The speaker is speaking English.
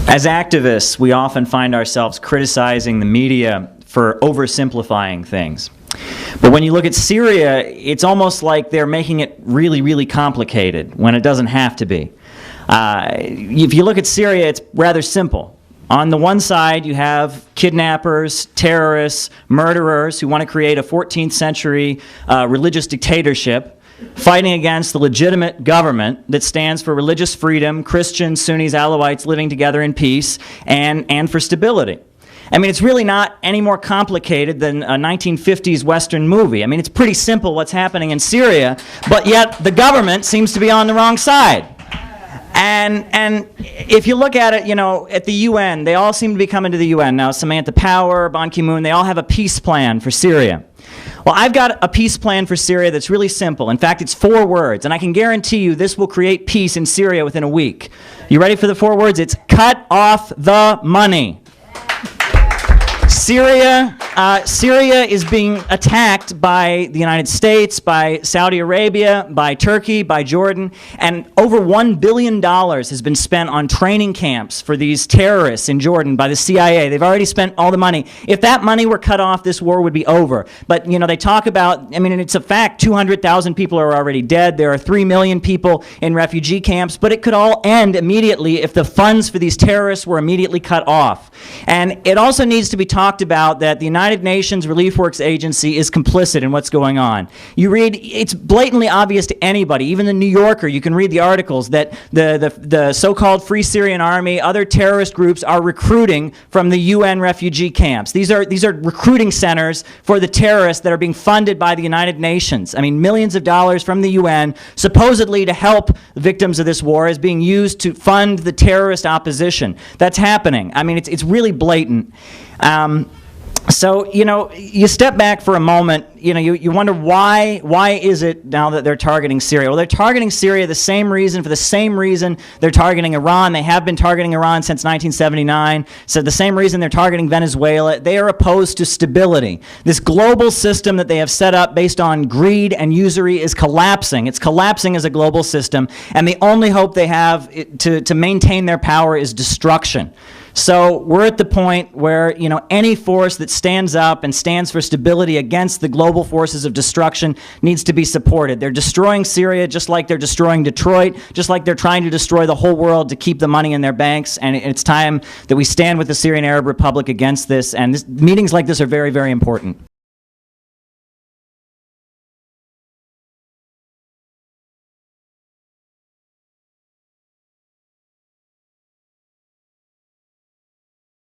As activists, we often find ourselves criticizing the media for oversimplifying things. But when you look at Syria, it's almost like they're making it really, really complicated when it doesn't have to be. If you look at Syria, it's rather simple. On the one side, you have kidnappers, terrorists, murderers who want to create a 14th century religious dictatorship, fighting against the legitimate government that stands for religious freedom, Christians, Sunnis, Alawites living together in peace, and for stability. I mean, it's really not any more complicated than a 1950s Western movie. I mean, it's pretty simple what's happening in Syria, but yet the government seems to be on the wrong side. And if you look at it, you know, at the UN, they all seem to be coming to the UN. Now, Samantha Power, Ban Ki-moon, they all have a peace plan for Syria. Well, I've got a peace plan for Syria that's really simple. In fact, it's 4 words, and I can guarantee you this will create peace in Syria within a week. You ready for the 4 words? It's cut off the money. Syria is being attacked by the United States, by Saudi Arabia, by Turkey, by Jordan, and over $1 billion has been spent on training camps for these terrorists in Jordan by the CIA. They've already spent all the money. If that money were cut off, this war would be over. But, you know, they talk about, I mean, and it's a fact, 200,000 people are already dead. There are 3 million people in refugee camps, but it could all end immediately if the funds for these terrorists were immediately cut off. And it also needs to be talked about that the United Nations Relief Works Agency is complicit in what's going on. You read, it's blatantly obvious to anybody, even the New Yorker, you can read the articles that the so-called Free Syrian Army, other terrorist groups are recruiting from the UN refugee camps. These are recruiting centers for the terrorists that are being funded by the United Nations. I mean, millions of dollars from the UN, supposedly to help victims of this war, is being used to fund the terrorist opposition. That's happening. I mean, it's really blatant. So, you know, you step back for a moment, you know, you wonder why is it now that they're targeting Syria? Well, they're targeting Syria for the same reason they're targeting Iran. They have been targeting Iran since 1979. So the same reason they're targeting Venezuela. They are opposed to stability. This global system that they have set up based on greed and usury is collapsing. It's collapsing as a global system, and the only hope they have to maintain their power is destruction. So we're at the point where, you know, any force that stands up and stands for stability against the global forces of destruction needs to be supported. They're destroying Syria just like they're destroying Detroit, just like they're trying to destroy the whole world to keep the money in their banks, and it's time that we stand with the Syrian Arab Republic against this, and meetings like this are very, very important.